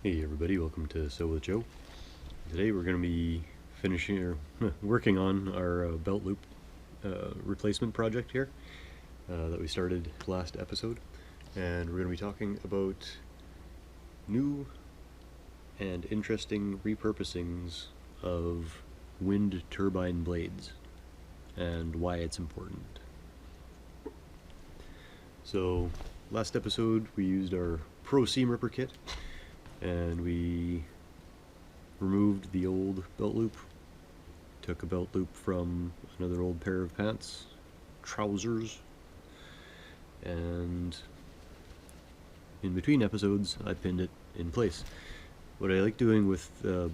Hey everybody, welcome to Sew with Joe. Today we're going to be working on our belt loop replacement project here that we started last episode. And we're going to be talking about new and interesting repurposings of wind turbine blades and why it's important. So last episode we used our Pro Seam Ripper kit and we removed the old belt loop, took a belt loop from another old pair of pants, trousers, and in between episodes I pinned it in place. What I like doing with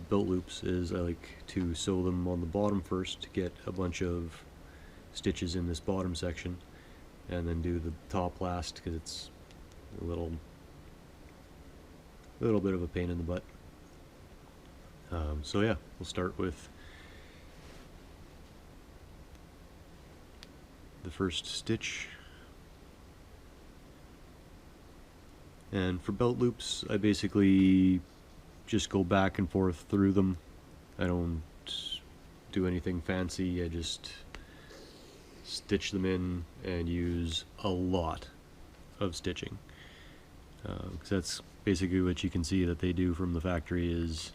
belt loops is I like to sew them on the bottom first to get a bunch of stitches in this bottom section, and then do the top last because it's a little bit of a pain in the butt. So yeah, we'll start with the first stitch. And for belt loops, I basically just go back and forth through them. I don't do anything fancy, I just stitch them in and use a lot of stitching. Because that's basically what you can see that they do from the factory is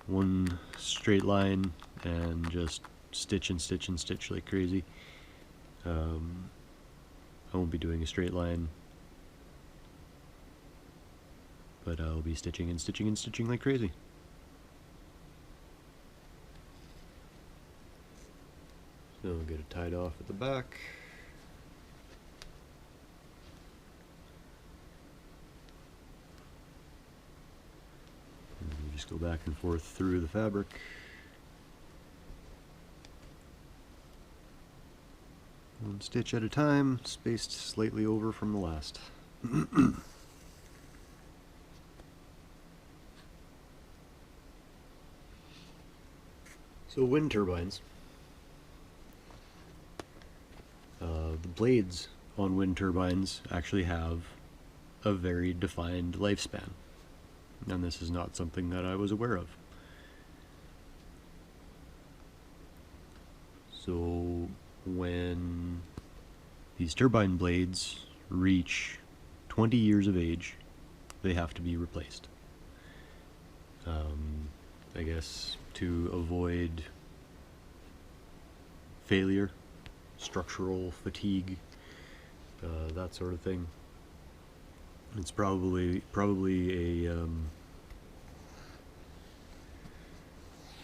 one straight line and just stitch and stitch and stitch like crazy. I won't be doing a straight line, but I'll be stitching and stitching and stitching like crazy. So I'll get it tied off at the back. Just go back and forth through the fabric. One stitch at a time, spaced slightly over from the last. So wind turbines. The blades on wind turbines actually have a very defined lifespan. And this is not something that I was aware of. So when these turbine blades reach 20 years of age, they have to be replaced. I guess to avoid failure, structural fatigue, that sort of thing. It's probably a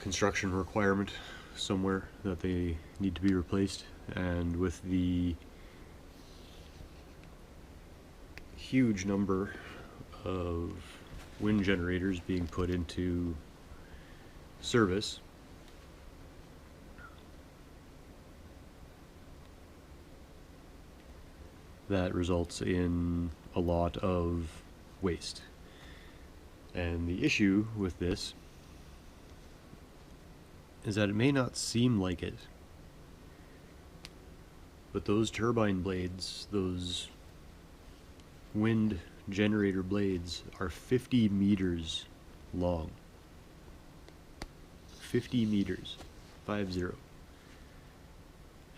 construction requirement somewhere that they need to be replaced, and with the huge number of wind generators being put into service, that results in a lot of waste. And the issue with this is that it may not seem like it, but those turbine blades, those wind generator blades, are 50 meters long. 50 meters, 50.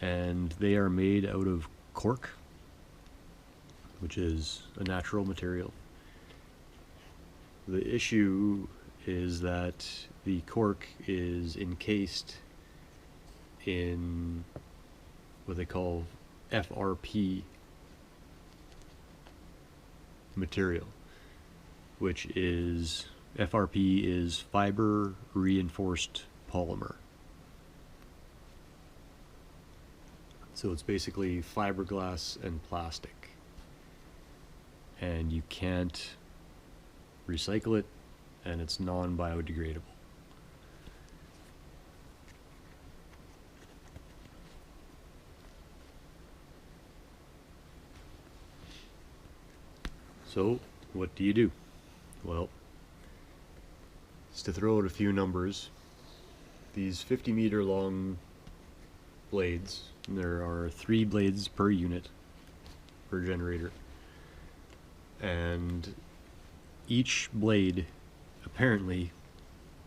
And they are made out of cork, which is a natural material. The issue is that the cork is encased in what they call FRP material, which is FRP is fiber reinforced polymer. So it's basically fiberglass and plastic, and you can't recycle it, and it's non-biodegradable. So what do you do? Well, just to throw out a few numbers, these 50-meter long blades, and there are 3 blades per unit per generator, and each blade apparently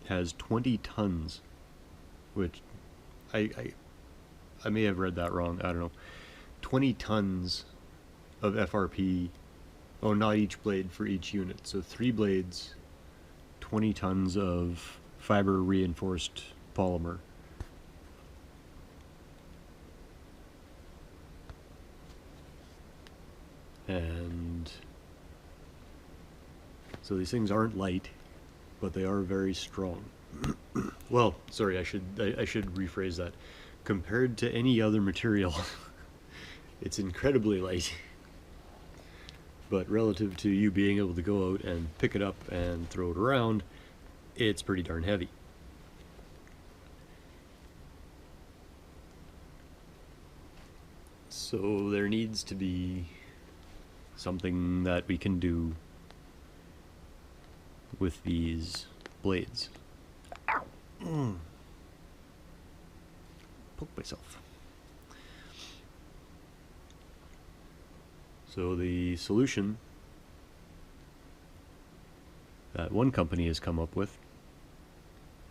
has 20 tons, which I may have read that wrong, I don't know. 20 tons of FRP, oh, not each blade, for each unit. So 3 blades, 20 tons of fiber reinforced polymer. And so these things aren't light, but they are very strong. Well, sorry, I should rephrase that. Compared to any other material, it's incredibly light. But relative to you being able to go out and pick it up and throw it around, it's pretty darn heavy. So there needs to be something that we can do with these blades. Ow! Poke myself. So the solution that one company has come up with,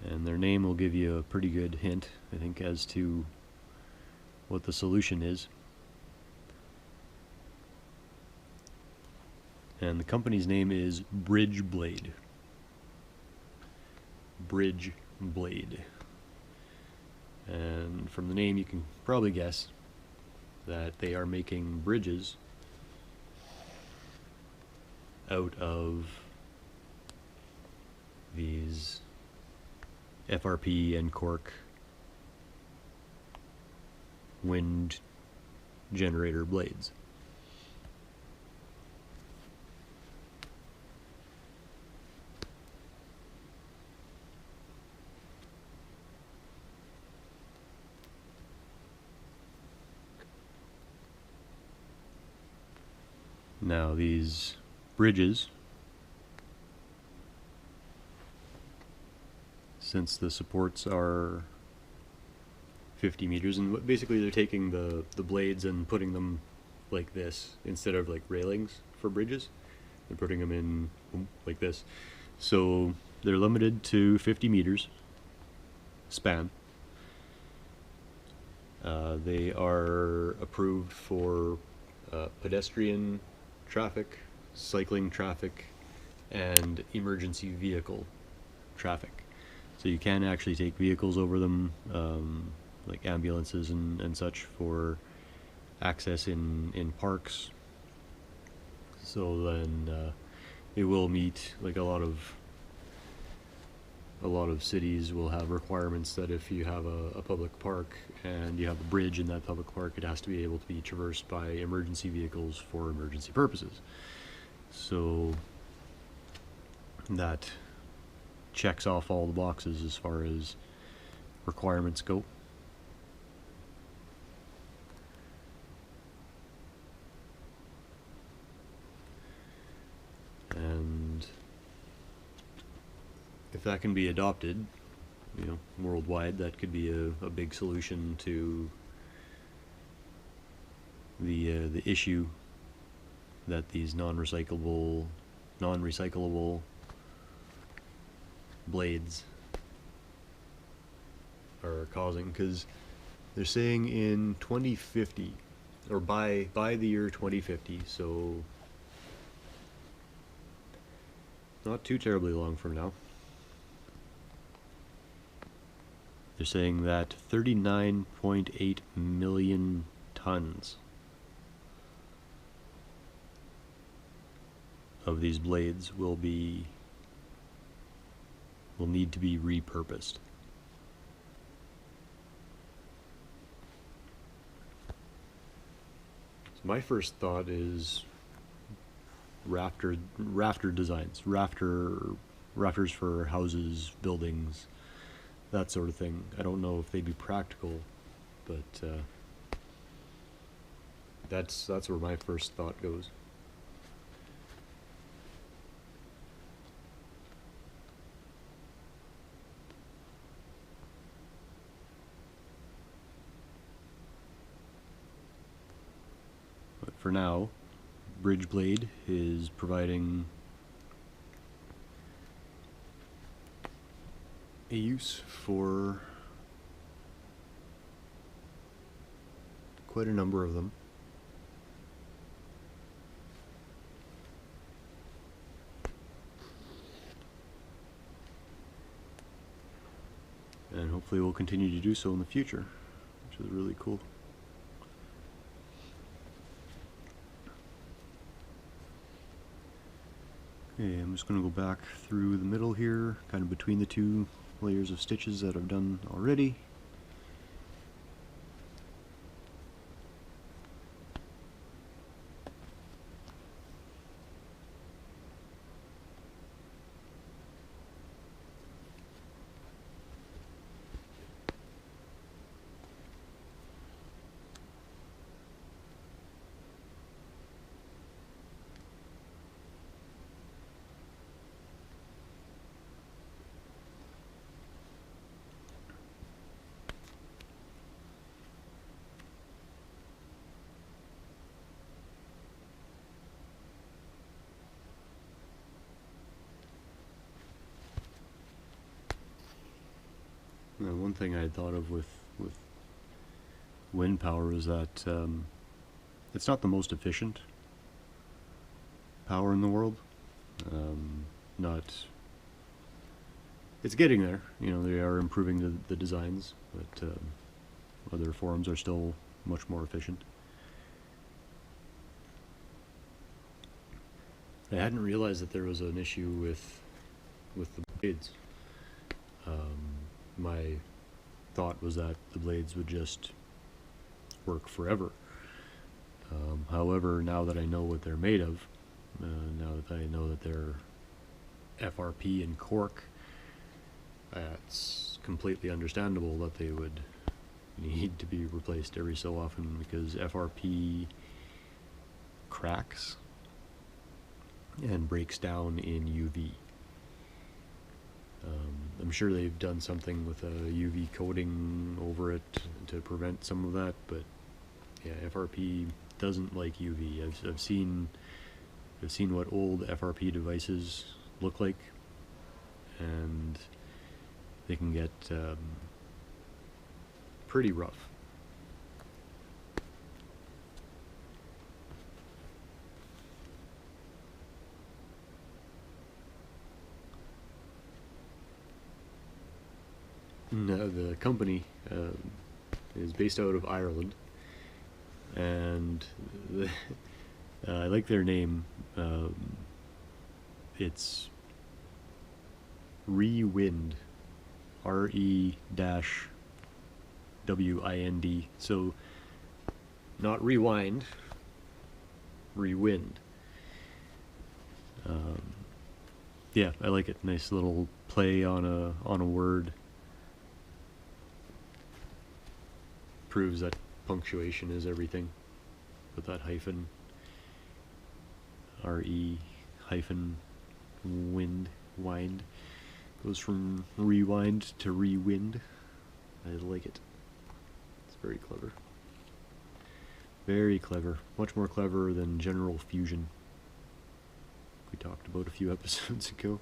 and their name will give you a pretty good hint, I think, as to what the solution is. And the company's name is Bridge Blade. Bridge Blade. And from the name you can probably guess that they are making bridges out of these FRP and cork wind generator blades. Now these bridges, since the supports are 50 meters, and basically they're taking the blades and putting them like this instead of like railings for bridges. They're putting them in like this. So they're limited to 50 meters span. They are approved for pedestrian traffic, cycling traffic, and emergency vehicle traffic. So you can actually take vehicles over them, like ambulances and such, for access in parks. So then it will meet, like, a lot of cities will have requirements that if you have a public park and you have a bridge in that public park, it has to be able to be traversed by emergency vehicles for emergency purposes. So that checks off all the boxes as far as requirements go. And if that can be adopted, you know, worldwide, that could be a big solution to the issue that these non-recyclable blades are causing, because they're saying in 2050, or by the year 2050, so not too terribly long from now, they're saying that 39.8 million tons of these blades will need to be repurposed. So my first thought is rafter designs, rafters for houses, buildings, that sort of thing. I don't know if they'd be practical, but that's where my first thought goes. But for now, Bridge Blade is providing a use for quite a number of them. And hopefully we'll continue to do so in the future, which is really cool. Okay, I'm just going to go back through the middle here, kind of between the two layers of stitches that I've done already. Now, one thing I had thought of with wind power is that it's not the most efficient power in the world. It's getting there. You know, they are improving the designs, but other forms are still much more efficient. I hadn't realized that there was an issue with the blades. My thought was that the blades would just work forever. However, now that I know what they're made of, now that I know that they're FRP and cork, it's completely understandable that they would need to be replaced every so often, because FRP cracks and breaks down in UV. I'm sure they've done something with a UV coating over it to prevent some of that, but yeah, FRP doesn't like UV. I've seen what old FRP devices look like, and they can get pretty rough. The company is based out of Ireland, and I like their name. It's Rewind, R-E-W-I-N-D. So not rewind, rewind. Yeah, I like it. Nice little play on a word. Proves that punctuation is everything. With that hyphen, R-E hyphen wind, wind, goes from rewind to rewind. I like it. It's very clever. Very clever. Much more clever than general fusion, we talked about a few episodes ago.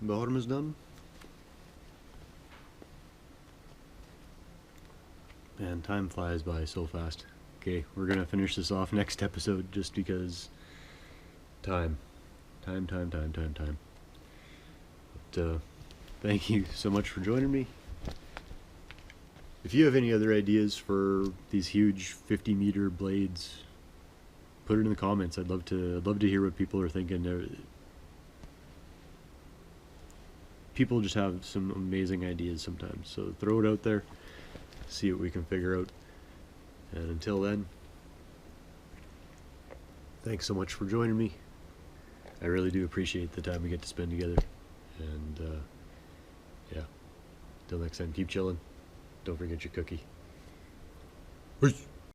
Bottom is done. Man, time flies by so fast. Okay, we're gonna finish this off next episode just because time. But thank you so much for joining me. If you have any other ideas for these huge 50-meter blades, put it in the comments. I'd love to hear what people are thinking. People just have some amazing ideas sometimes, so throw it out there, see what we can figure out. And until then, thanks so much for joining me. I really do appreciate the time we get to spend together. And yeah, Till next time, keep chilling. Don't forget your cookie. Peace.